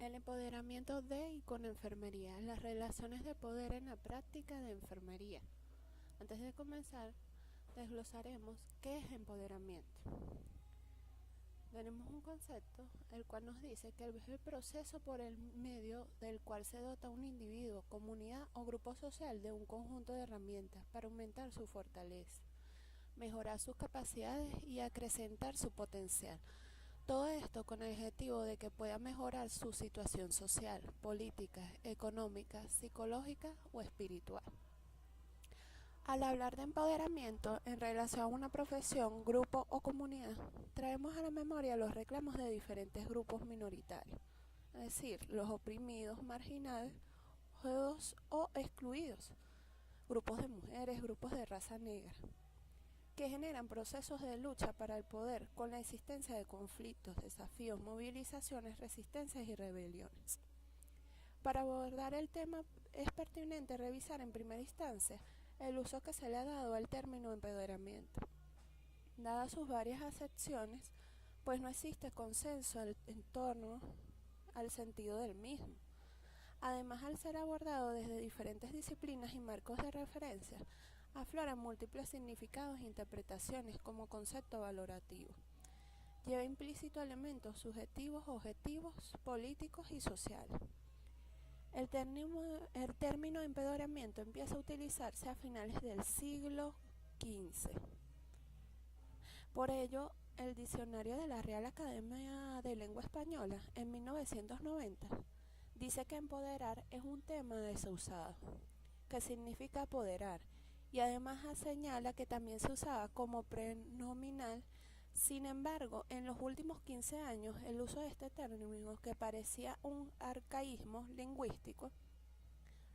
El empoderamiento de y con enfermería, las relaciones de poder en la práctica de enfermería. Antes de comenzar, desglosaremos qué es empoderamiento. Tenemos un concepto el cual nos dice que es el proceso por el medio del cual se dota un individuo, comunidad o grupo social de un conjunto de herramientas para aumentar su fortaleza, mejorar sus capacidades y acrecentar su potencial. Todo esto con el objetivo de que pueda mejorar su situación social, política, económica, psicológica o espiritual. Al hablar de empoderamiento en relación a una profesión, grupo o comunidad, traemos a la memoria los reclamos de diferentes grupos minoritarios, es decir, los oprimidos, marginados o excluidos, grupos de mujeres, grupos de raza negra, que generan procesos de lucha para el poder con la existencia de conflictos, desafíos, movilizaciones, resistencias y rebeliones. Para abordar el tema es pertinente revisar en primera instancia el uso que se le ha dado al término empoderamiento. Dadas sus varias acepciones, pues no existe consenso en torno al sentido del mismo. Además, al ser abordado desde diferentes disciplinas y marcos de referencia, afloran múltiples significados e interpretaciones como concepto valorativo. Lleva implícito elementos subjetivos, objetivos, políticos y sociales. El término empoderamiento empieza a utilizarse a finales del siglo XV. Por ello, el diccionario de la Real Academia de Lengua Española, en 1990, dice que empoderar es un tema desusado, que significa apoderar, y además señala que también se usaba como prenominal. Sin embargo, en los últimos 15 años, el uso de este término, que parecía un arcaísmo lingüístico,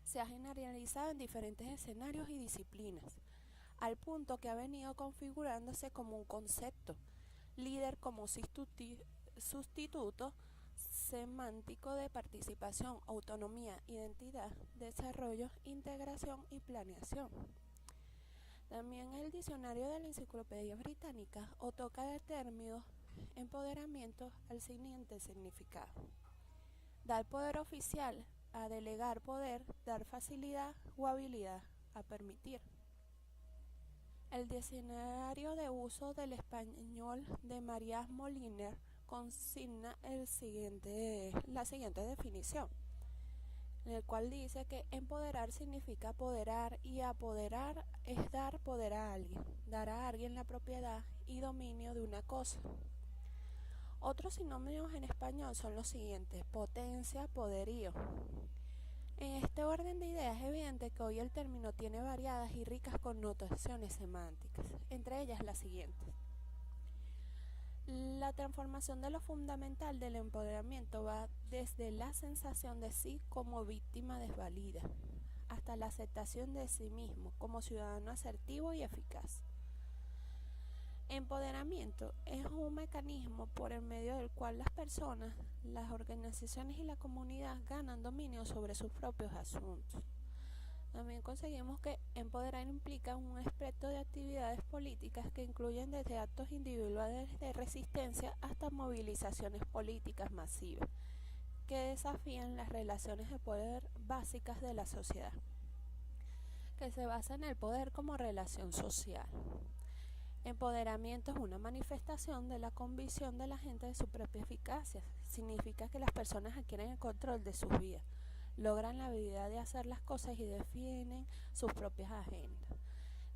se ha generalizado en diferentes escenarios y disciplinas, al punto que ha venido configurándose como un concepto, líder como sustituto semántico de participación, autonomía, identidad, desarrollo, integración y planeación. También el diccionario de la Enciclopedia Británica otorga el término empoderamiento al siguiente significado: dar poder oficial, a delegar poder, dar facilidad o habilidad, a permitir. El diccionario de uso del español de María Moliner consigna la siguiente definición, en el cual dice que empoderar significa apoderar, y apoderar es dar poder a alguien, dar a alguien la propiedad y dominio de una cosa. Otros sinónimos en español son los siguientes: potencia, poderío. En este orden de ideas es evidente que hoy el término tiene variadas y ricas connotaciones semánticas, entre ellas las siguientes. La transformación de lo fundamental del empoderamiento va desde la sensación de sí como víctima desvalida, hasta la aceptación de sí mismo como ciudadano asertivo y eficaz. Empoderamiento es un mecanismo por el medio del cual las personas, las organizaciones y la comunidad ganan dominio sobre sus propios asuntos. También conseguimos que empoderar implica un espectro de actividades políticas que incluyen desde actos individuales de resistencia hasta movilizaciones políticas masivas que desafían las relaciones de poder básicas de la sociedad, que se basa en el poder como relación social. Empoderamiento es una manifestación de la convicción de la gente de su propia eficacia. Significa que las personas adquieren el control de sus vidas, logran la habilidad de hacer las cosas y definen sus propias agendas.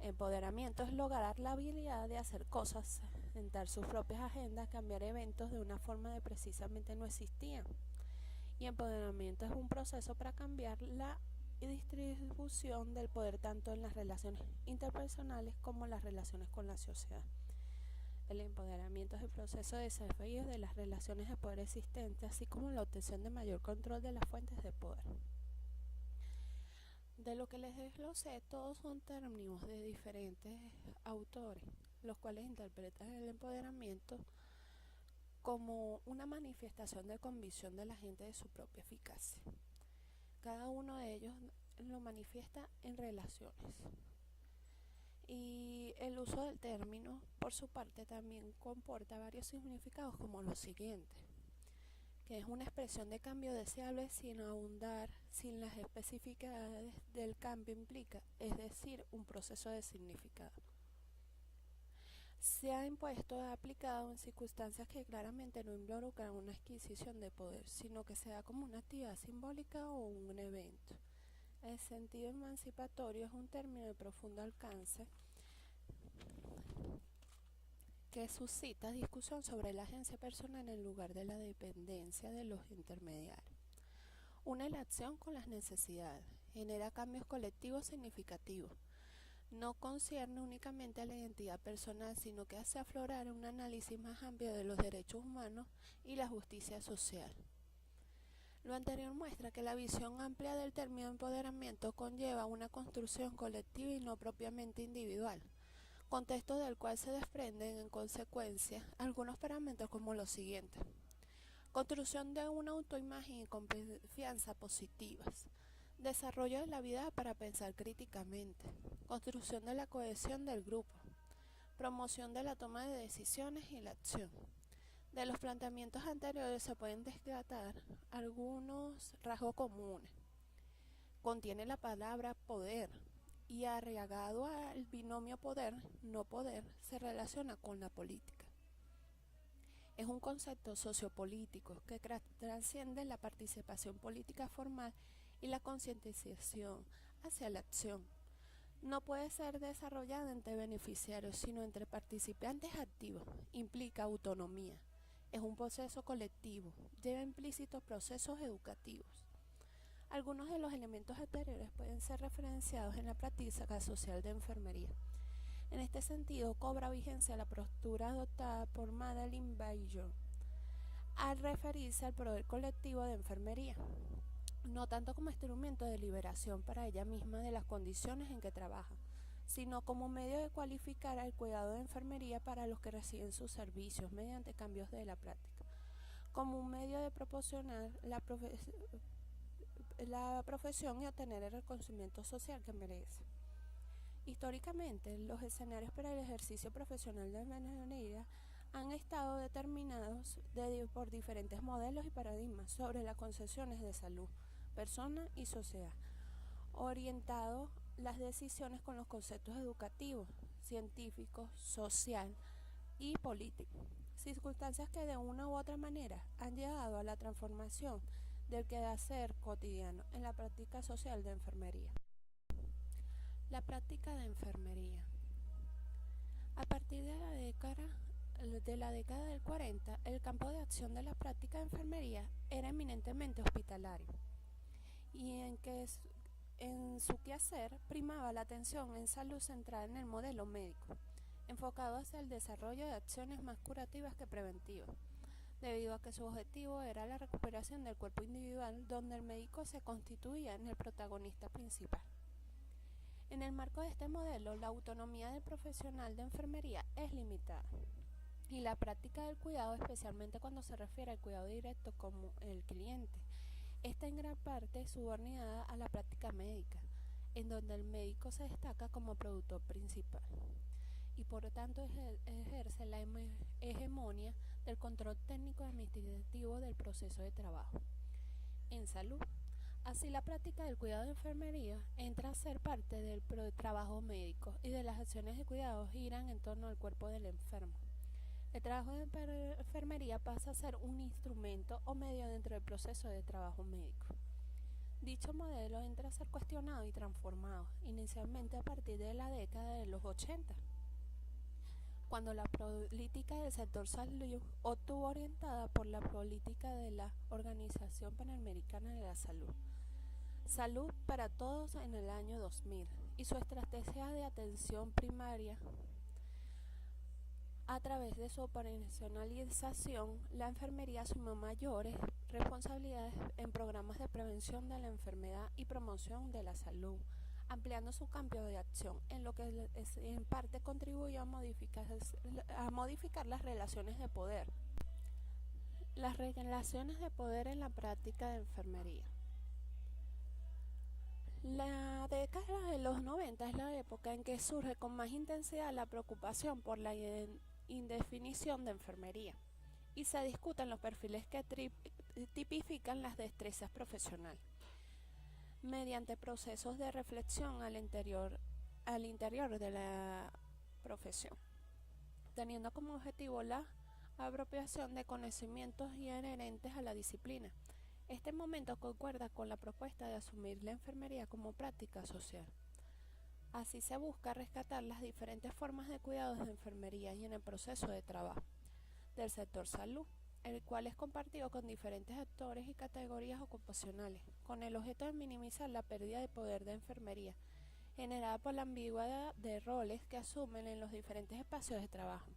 Empoderamiento es lograr la habilidad de hacer cosas, sentar sus propias agendas, cambiar eventos de una forma que precisamente no existían. Y empoderamiento es un proceso para cambiar la distribución del poder tanto en las relaciones interpersonales como en las relaciones con la sociedad. El empoderamiento es el proceso de desarrollo de las relaciones de poder existentes, así como la obtención de mayor control de las fuentes de poder. De lo que les desglosé, todos son términos de diferentes autores, los cuales interpretan el empoderamiento como una manifestación de convicción de la gente de su propia eficacia. Cada uno de ellos lo manifiesta en relaciones. Y el uso del término, por su parte, también comporta varios significados como los siguientes, que es una expresión de cambio deseable sin ahondar, sin las especificidades del cambio implica, es decir, un proceso de significado. Se ha impuesto y aplicado en circunstancias que claramente no involucran una adquisición de poder, sino que se da como una actividad simbólica o un evento. El sentido emancipatorio es un término de profundo alcance que suscita discusión sobre la agencia personal en lugar de la dependencia de los intermediarios. Une la acción con las necesidades, genera cambios colectivos significativos. No concierne únicamente a la identidad personal, sino que hace aflorar un análisis más amplio de los derechos humanos y la justicia social. Lo anterior muestra que la visión amplia del término empoderamiento conlleva una construcción colectiva y no propiamente individual, contexto del cual se desprenden en consecuencia algunos parámetros como los siguientes: construcción de una autoimagen y confianza positivas, desarrollo de la vida para pensar críticamente, construcción de la cohesión del grupo, promoción de la toma de decisiones y la acción. De los planteamientos anteriores se pueden descartar algunos rasgos comunes. Contiene la palabra poder y arraigado al binomio poder-no poder se relaciona con la política. Es un concepto sociopolítico que trasciende la participación política formal y la concientización hacia la acción. No puede ser desarrollada entre beneficiarios, sino entre participantes activos. Implica autonomía. Es un proceso colectivo. Lleva implícitos procesos educativos. Algunos de los elementos anteriores pueden ser referenciados en la práctica social de enfermería. En este sentido, cobra vigencia la postura adoptada por Madeleine Baillot al referirse al poder colectivo de enfermería, no tanto como instrumento de liberación para ella misma de las condiciones en que trabaja, sino como medio de cualificar el cuidado de enfermería para los que reciben sus servicios mediante cambios de la práctica, como un medio de proporcionar la profesión y obtener el reconocimiento social que merece. Históricamente, los escenarios para el ejercicio profesional de enfermería han estado determinados por diferentes modelos y paradigmas sobre las concepciones de salud, persona y sociedad, orientado las decisiones con los conceptos educativos, científicos, social y político, circunstancias que de una u otra manera han llevado a la transformación del quehacer cotidiano en la práctica social de enfermería. La práctica de enfermería. A partir de la década del 40, el campo de acción de la práctica de enfermería era eminentemente hospitalario y en su quehacer primaba la atención en salud centrada en el modelo médico, enfocado hacia el desarrollo de acciones más curativas que preventivas, debido a que su objetivo era la recuperación del cuerpo individual, donde el médico se constituía en el protagonista principal. En el marco de este modelo, la autonomía del profesional de enfermería es limitada y la práctica del cuidado, especialmente cuando se refiere al cuidado directo como el cliente, está en gran parte subordinada a la práctica médica, en donde el médico se destaca como productor principal y por lo tanto ejerce la hegemonía del control técnico administrativo del proceso de trabajo. En salud, así la práctica del cuidado de enfermería entra a ser parte del trabajo médico y de las acciones de cuidado giran en torno al cuerpo del enfermo. El trabajo de enfermería pasa a ser un instrumento o medio dentro del proceso de trabajo médico. Dicho modelo entra a ser cuestionado y transformado, inicialmente a partir de la década de los 80, cuando la política del sector salud estuvo orientada por la política de la Organización Panamericana de la Salud, Salud para Todos en el año 2000, y su estrategia de atención primaria. A través de su operacionalización, la enfermería asumió mayores responsabilidades en programas de prevención de la enfermedad y promoción de la salud, ampliando su campo de acción, en lo que en parte contribuyó a modificar las relaciones de poder. Las relaciones de poder en la práctica de enfermería. La década de los 90 es la época en que surge con más intensidad la preocupación por la indefinición de enfermería y se discuten los perfiles que tipifican las destrezas profesionales mediante procesos de reflexión al interior de la profesión, teniendo como objetivo la apropiación de conocimientos inherentes a la disciplina. Este momento concuerda con la propuesta de asumir la enfermería como práctica social. Así se busca rescatar las diferentes formas de cuidados de enfermería y en el proceso de trabajo del sector salud, el cual es compartido con diferentes actores y categorías ocupacionales, con el objeto de minimizar la pérdida de poder de enfermería, generada por la ambigüedad de roles que asumen en los diferentes espacios de trabajo.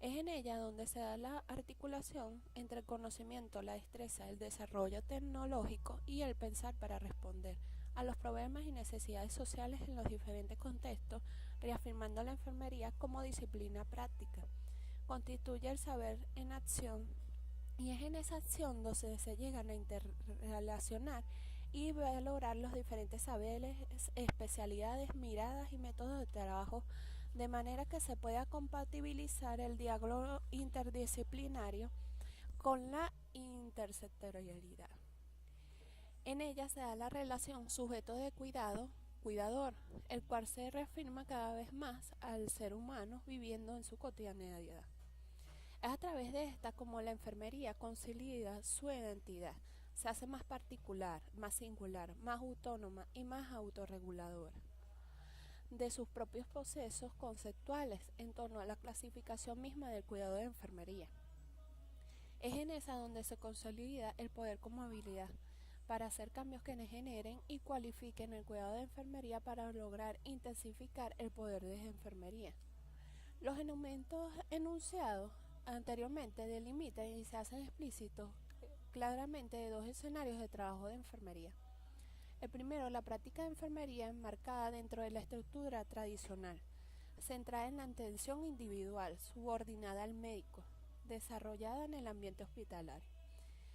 Es en ella donde se da la articulación entre el conocimiento, la destreza, el desarrollo tecnológico y el pensar para responder a los problemas y necesidades sociales en los diferentes contextos, reafirmando la enfermería como disciplina práctica. Constituye el saber en acción y es en esa acción donde se llegan a interrelacionar y valorar los diferentes saberes, especialidades, miradas y métodos de trabajo, de manera que se pueda compatibilizar el diálogo interdisciplinario con la intersectorialidad. En ella se da la relación sujeto de cuidado-cuidador, el cual se reafirma cada vez más al ser humano viviendo en su cotidianidad. Es a través de esta como la enfermería consolida su identidad, se hace más particular, más singular, más autónoma y más autorreguladora de sus propios procesos conceptuales en torno a la clasificación misma del cuidado de enfermería. Es en esa donde se consolida el poder como habilidad para hacer cambios que generen y cualifiquen el cuidado de enfermería para lograr intensificar el poder de enfermería. Los elementos enunciados anteriormente delimitan y se hacen explícitos claramente de dos escenarios de trabajo de enfermería. El primero, la práctica de enfermería enmarcada dentro de la estructura tradicional, centrada en la atención individual, subordinada al médico, desarrollada en el ambiente hospitalario.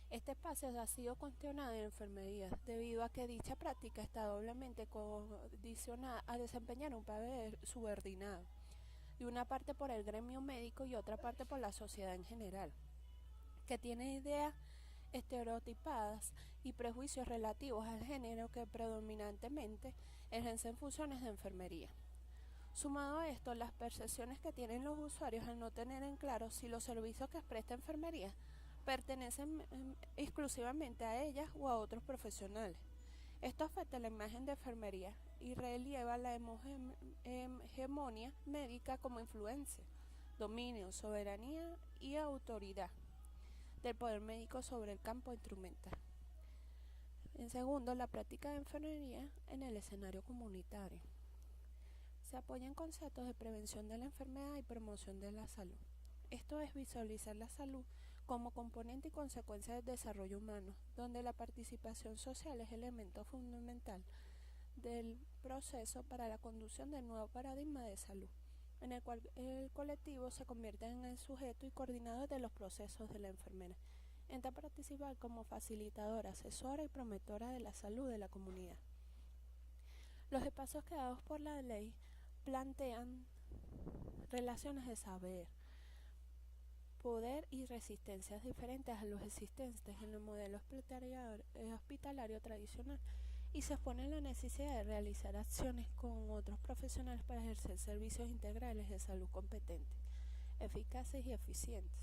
Este espacio ha sido cuestionado en enfermería debido a que dicha práctica está doblemente condicionada a desempeñar un papel subordinado, de una parte por el gremio médico y otra parte por la sociedad en general, que tiene ideas estereotipadas y prejuicios relativos al género que predominantemente ejercen funciones de enfermería. Sumado a esto, las percepciones que tienen los usuarios al no tener en claro si los servicios que presta enfermería pertenecen exclusivamente a ellas o a otros profesionales. Esto afecta la imagen de enfermería y relieva la hegemonía médica como influencia, dominio, soberanía y autoridad del poder médico sobre el campo instrumental. En segundo, la práctica de enfermería en el escenario comunitario. Se apoya en conceptos de prevención de la enfermedad y promoción de la salud. Esto es visualizar la salud como componente y consecuencia del desarrollo humano, donde la participación social es elemento fundamental del proceso para la conducción del nuevo paradigma de salud, en el cual el colectivo se convierte en el sujeto y coordinador de los procesos de la enfermera. Entra a participar como facilitadora, asesora y promotora de la salud de la comunidad. Los espacios creados por la ley plantean relaciones de saber, poder y resistencias diferentes a los existentes en el modelo hospitalario tradicional y se expone la necesidad de realizar acciones con otros profesionales para ejercer servicios integrales de salud competentes, eficaces y eficientes,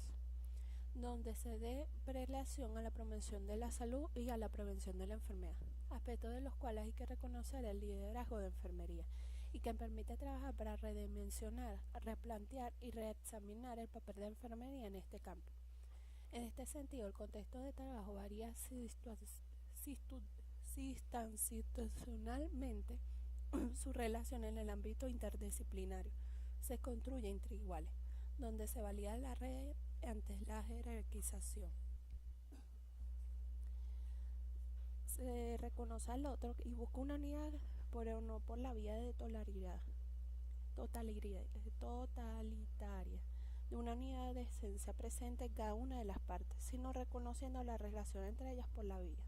donde se dé prelación a la promoción de la salud y a la prevención de la enfermedad, aspectos de los cuales hay que reconocer el liderazgo de enfermería y que permite trabajar para redimensionar, replantear y reexaminar el papel de enfermería en este campo. En este sentido, el contexto de trabajo varía sustancialmente su relación en el ámbito interdisciplinario. Se construye entre iguales, donde se valida la red ante la jerarquización. Se reconoce al otro y busca una unidad, pero no por la vía de totalitaria, de una unidad de esencia presente en cada una de las partes, sino reconociendo la relación entre ellas por la vía.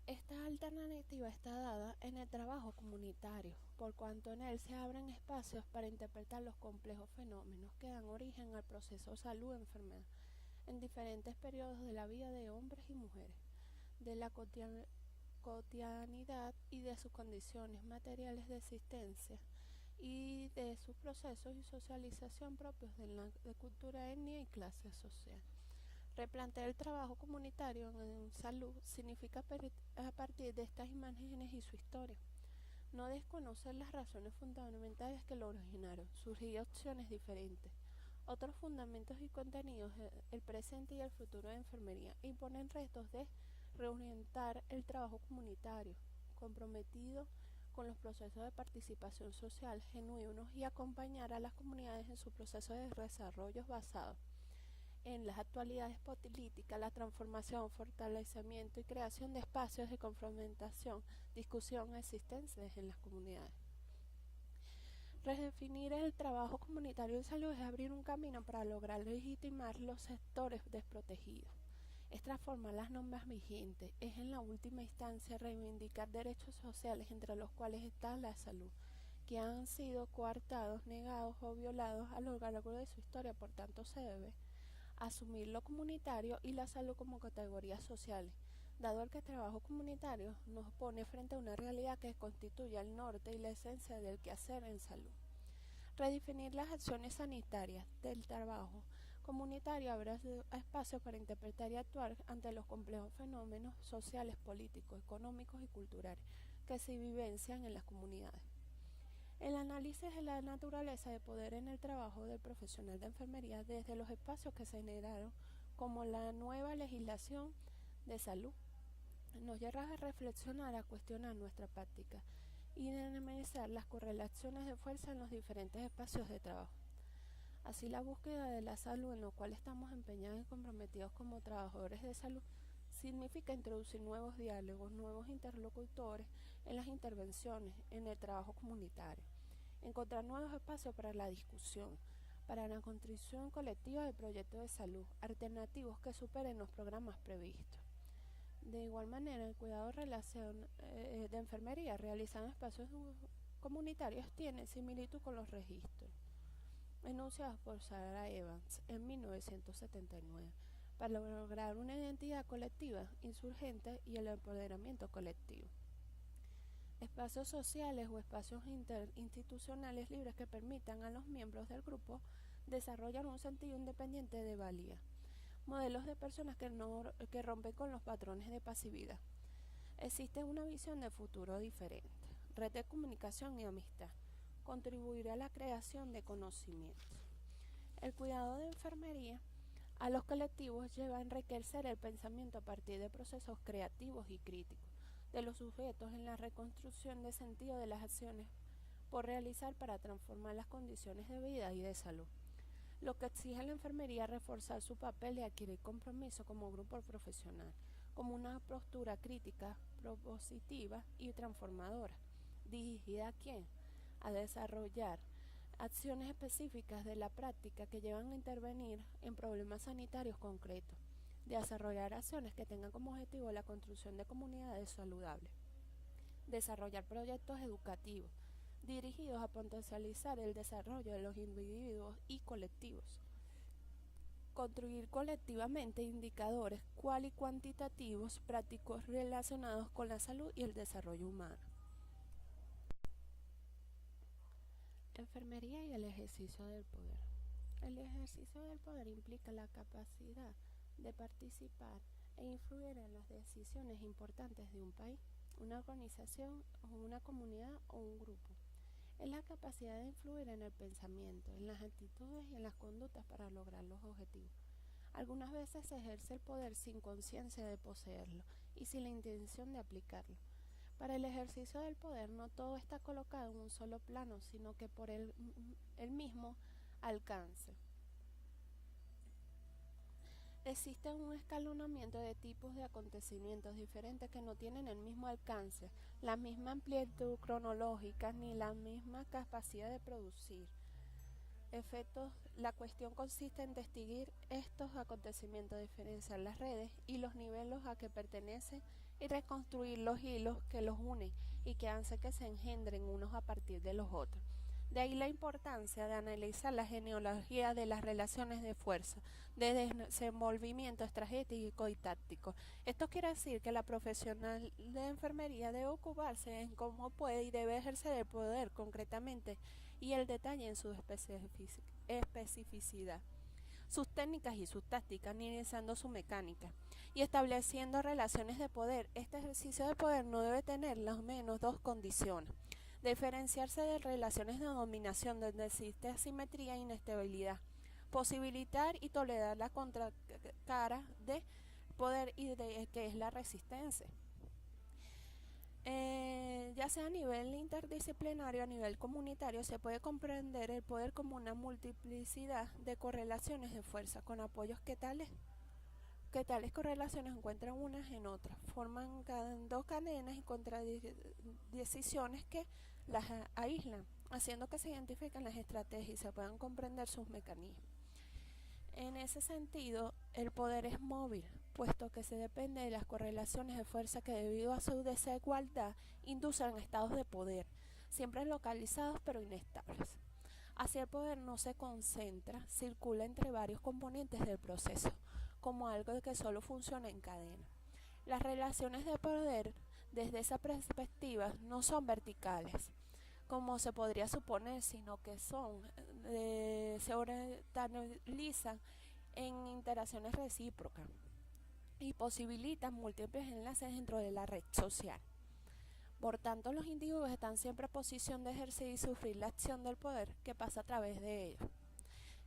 Esta alternativa está dada en el trabajo comunitario, por cuanto en él se abren espacios para interpretar los complejos fenómenos que dan origen al proceso salud-enfermedad, en diferentes periodos de la vida de hombres y mujeres, de la cotidianidad y de sus condiciones materiales de existencia y de sus procesos y socialización propios de cultura, etnia y clase social. Replantear el trabajo comunitario en salud significa a partir de estas imágenes y su historia. No desconocer las razones fundamentales que lo originaron, sugerir opciones diferentes. Otros fundamentos y contenidos, el presente y el futuro de enfermería, imponen retos de reorientar el trabajo comunitario, comprometido con los procesos de participación social genuinos y acompañar a las comunidades en su proceso de desarrollo basado en las actualidades políticas, la transformación, fortalecimiento y creación de espacios de confrontación, discusión existentes en las comunidades. Redefinir el trabajo comunitario en salud es abrir un camino para lograr legitimar los sectores desprotegidos. Es transformar las normas vigentes, es en la última instancia reivindicar derechos sociales entre los cuales está la salud, que han sido coartados, negados o violados a lo largo de su historia. Por tanto, se debe asumir lo comunitario y la salud como categorías sociales, dado el que el trabajo comunitario nos pone frente a una realidad que constituye el norte y la esencia del quehacer en salud. Redefinir las acciones sanitarias del trabajo comunitario abre espacio para interpretar y actuar ante los complejos fenómenos sociales, políticos, económicos y culturales que se vivencian en las comunidades. El análisis de la naturaleza de poder en el trabajo del profesional de enfermería desde los espacios que se generaron como la nueva legislación de salud nos lleva a reflexionar, a cuestionar nuestra práctica y a analizar las correlaciones de fuerza en los diferentes espacios de trabajo. Así, la búsqueda de la salud en la cual estamos empeñados y comprometidos como trabajadores de salud significa introducir nuevos diálogos, nuevos interlocutores en las intervenciones, en el trabajo comunitario, encontrar nuevos espacios para la discusión, para la construcción colectiva de proyectos de salud alternativos que superen los programas previstos. De igual manera, el cuidado de enfermería realizado en espacios comunitarios tiene similitud con los registros enunciados por Sarah Evans en 1979 para lograr una identidad colectiva insurgente y el empoderamiento colectivo. Espacios sociales o espacios interinstitucionales libres que permitan a los miembros del grupo desarrollar un sentido independiente de valía. Modelos de personas que rompen con los patrones de pasividad. Existe una visión de futuro diferente. Red de comunicación y amistad. Contribuir a la creación de conocimientos. El cuidado de enfermería a los colectivos lleva a enriquecer el pensamiento a partir de procesos creativos y críticos de los sujetos en la reconstrucción de sentido de las acciones por realizar para transformar las condiciones de vida y de salud. Lo que exige a la enfermería es reforzar su papel de adquirir compromiso como grupo profesional, como una postura crítica, propositiva y transformadora. ¿Dirigida a quién? A desarrollar acciones específicas de la práctica que llevan a intervenir en problemas sanitarios concretos, de desarrollar acciones que tengan como objetivo la construcción de comunidades saludables, desarrollar proyectos educativos dirigidos a potencializar el desarrollo de los individuos y colectivos, construir colectivamente indicadores cual y cuantitativos prácticos relacionados con la salud y el desarrollo humano. Enfermería y el ejercicio del poder. El ejercicio del poder implica la capacidad de participar e influir en las decisiones importantes de un país, una organización, una comunidad o un grupo. Es la capacidad de influir en el pensamiento, en las actitudes y en las conductas para lograr los objetivos. Algunas veces se ejerce el poder sin conciencia de poseerlo y sin la intención de aplicarlo. Para el ejercicio del poder no todo está colocado en un solo plano, sino que por el mismo alcance. Existe un escalonamiento de tipos de acontecimientos diferentes que no tienen el mismo alcance, la misma amplitud cronológica ni la misma capacidad de producir efectos. La cuestión consiste en distinguir estos acontecimientos, diferenciar las redes y los niveles a que pertenecen y reconstruir los hilos que los unen y que hacen que se engendren unos a partir de los otros. De ahí la importancia de analizar la genealogía de las relaciones de fuerza, de desenvolvimiento estratégico y táctico. Esto quiere decir que la profesional de enfermería debe ocuparse en cómo puede y debe ejercer el poder concretamente y el detalle en su especificidad, sus técnicas y sus tácticas, analizando su mecánica y estableciendo relaciones de poder. Este ejercicio de poder no debe tener al menos dos condiciones: diferenciarse de relaciones de dominación donde existe asimetría e inestabilidad, posibilitar y tolerar la contracara de poder y de que es la resistencia. Ya sea a nivel interdisciplinario o a nivel comunitario, se puede comprender el poder como una multiplicidad de correlaciones de fuerza con apoyos que tales correlaciones encuentran unas en otras, forman dos cadenas y contradecisiones que las aíslan, haciendo que se identifiquen las estrategias y se puedan comprender sus mecanismos. En ese sentido, el poder es móvil, puesto que se depende de las correlaciones de fuerza que, debido a su desigualdad, inducen estados de poder, siempre localizados pero inestables. Así el poder no se concentra, circula entre varios componentes del proceso, como algo que solo funciona en cadena. Las relaciones de poder, desde esa perspectiva, no son verticales, como se podría suponer, sino que se organizan en interacciones recíprocas y posibilitan múltiples enlaces dentro de la red social. Por tanto, los individuos están siempre en posición de ejercer y sufrir la acción del poder que pasa a través de ellos.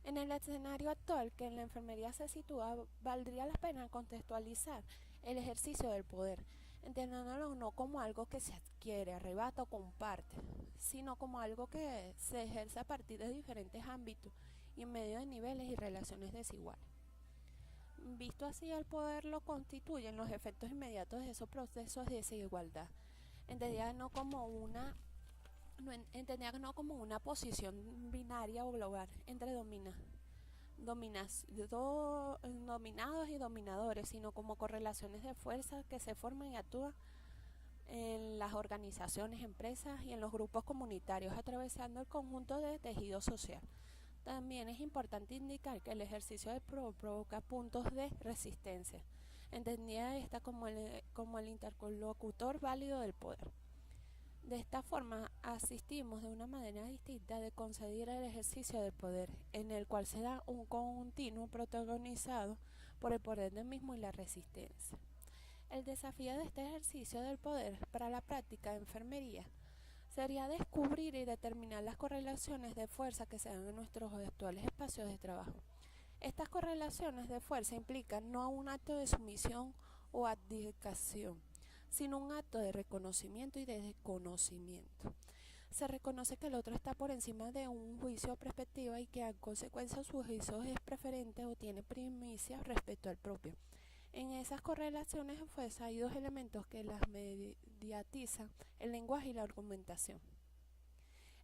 En el escenario actual que en la enfermería se sitúa, valdría la pena contextualizar el ejercicio del poder, entendiéndolo no como algo que se adquiere, arrebata o comparte, sino como algo que se ejerce a partir de diferentes ámbitos y en medio de niveles y relaciones desiguales. Visto así, el poder lo constituyen los efectos inmediatos de esos procesos de desigualdad, entendida no como una posición binaria o global entre dominados y dominadores, sino como correlaciones de fuerza que se forman y actúan en las organizaciones, empresas y en los grupos comunitarios, atravesando el conjunto de tejido social. También es importante indicar que el ejercicio del provoca puntos de resistencia, entendida esta como el interlocutor válido del poder. De esta forma, asistimos de una manera distinta de concebir el ejercicio del poder, en el cual se da un continuo protagonizado por el poder del mismo y la resistencia. El desafío de este ejercicio del poder para la práctica de enfermería sería descubrir y determinar las correlaciones de fuerza que se dan en nuestros actuales espacios de trabajo. Estas correlaciones de fuerza implican no un acto de sumisión o abdicación, sino un acto de reconocimiento y de desconocimiento. Se reconoce que el otro está por encima de un juicio o perspectiva y que en consecuencia su juicio es preferente o tiene primicia respecto al propio. En esas correlaciones de fuerza hay dos elementos que las mediatizan: el lenguaje y la argumentación.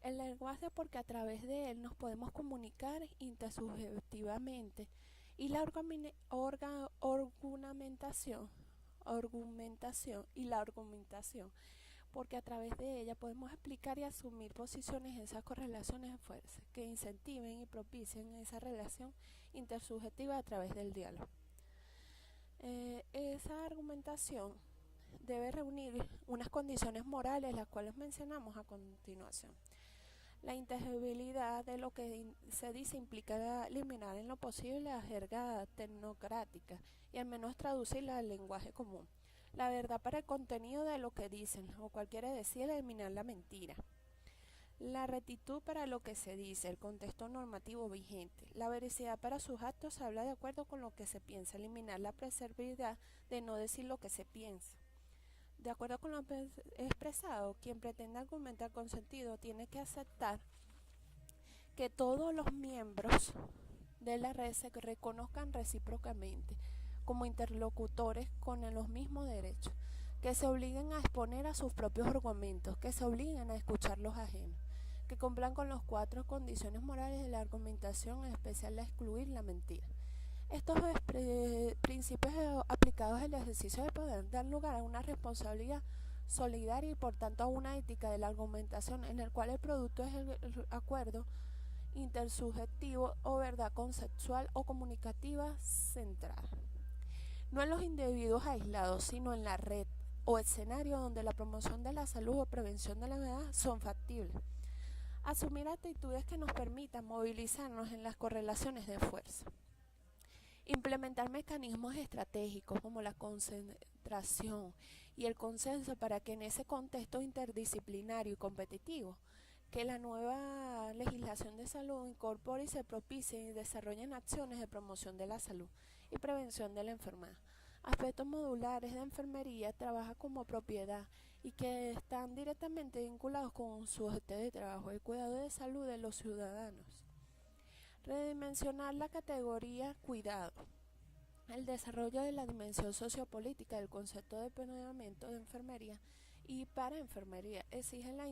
El lenguaje, porque a través de él nos podemos comunicar intersubjetivamente, y la argumentación, porque a través de ella podemos explicar y asumir posiciones en esas correlaciones de fuerza que incentiven y propicien esa relación intersubjetiva a través del diálogo. Esa argumentación debe reunir unas condiciones morales, las cuales mencionamos a continuación. La inteligibilidad de lo que se dice implica eliminar en lo posible la jerga tecnocrática y al menos traducirla al lenguaje común. La verdad para el contenido de lo que dicen, o cual quiere decir eliminar la mentira. La rectitud para lo que se dice, el contexto normativo vigente. La veracidad para sus actos se habla de acuerdo con lo que se piensa, eliminar la preservidad de no decir lo que se piensa. De acuerdo con lo expresado, quien pretende argumentar con sentido tiene que aceptar que todos los miembros de la red se reconozcan recíprocamente como interlocutores con los mismos derechos, que se obliguen a exponer a sus propios argumentos, que se obliguen a escuchar los ajenos, que cumplan con las 4 condiciones morales de la argumentación, en especial la excluir la mentira. Estos principios aplicados al ejercicio del poder dan lugar a una responsabilidad solidaria y por tanto a una ética de la argumentación en el cual el producto es el acuerdo intersubjetivo o verdad conceptual o comunicativa central. No en los individuos aislados, sino en la red o escenario donde la promoción de la salud o prevención de la enfermedad son factibles. Asumir actitudes que nos permitan movilizarnos en las correlaciones de fuerza. Implementar mecanismos estratégicos como la concentración y el consenso para que en ese contexto interdisciplinario y competitivo que la nueva legislación de salud incorpore y se propicie y desarrollen acciones de promoción de la salud y prevención de la enfermedad. Aspectos modulares de enfermería trabaja como propiedad y que están directamente vinculados con su objeto de trabajo, el cuidado de salud de los ciudadanos. Redimensionar la categoría cuidado. El desarrollo de la dimensión sociopolítica del concepto de planeamiento de enfermería y para enfermería exige la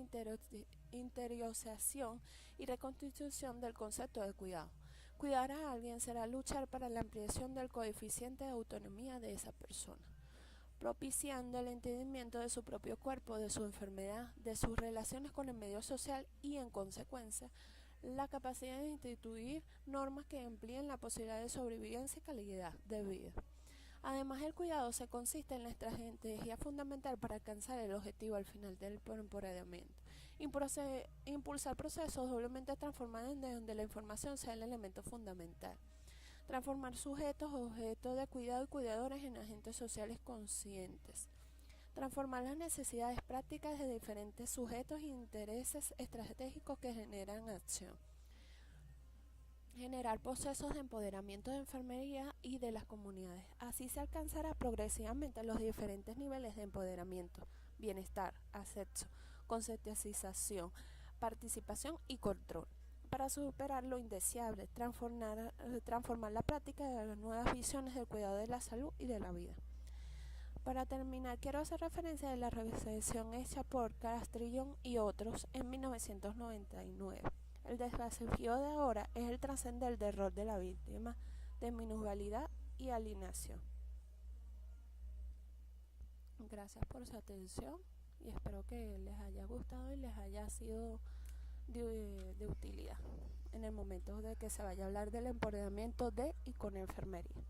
interiorización y reconstitución del concepto de cuidado. Cuidar a alguien será luchar para la ampliación del coeficiente de autonomía de esa persona, propiciando el entendimiento de su propio cuerpo, de su enfermedad, de sus relaciones con el medio social y, en consecuencia, la capacidad de instituir normas que amplíen la posibilidad de sobrevivencia y calidad de vida. Además, el cuidado se consiste en la estrategia fundamental para alcanzar el objetivo al final del empoderamiento. Impulsar procesos doblemente transformados donde la información sea el elemento fundamental. Transformar sujetos, objetos de cuidado y cuidadores en agentes sociales conscientes. Transformar las necesidades prácticas de diferentes sujetos e intereses estratégicos que generan acción. Generar procesos de empoderamiento de enfermería y de las comunidades. Así se alcanzará progresivamente los diferentes niveles de empoderamiento, bienestar, acceso, concientización, participación y control, para superar lo indeseable, transformar la práctica de las nuevas visiones del cuidado de la salud y de la vida. Para terminar, quiero hacer referencia a la reflexión hecha por Castrillón y otros en 1999. El desafío de ahora es el trascender del rol de la víctima, de minusvalidad y alienación. Gracias por su atención y espero que les haya gustado y les haya sido de utilidad en el momento de que se vaya a hablar del empoderamiento de y con enfermería.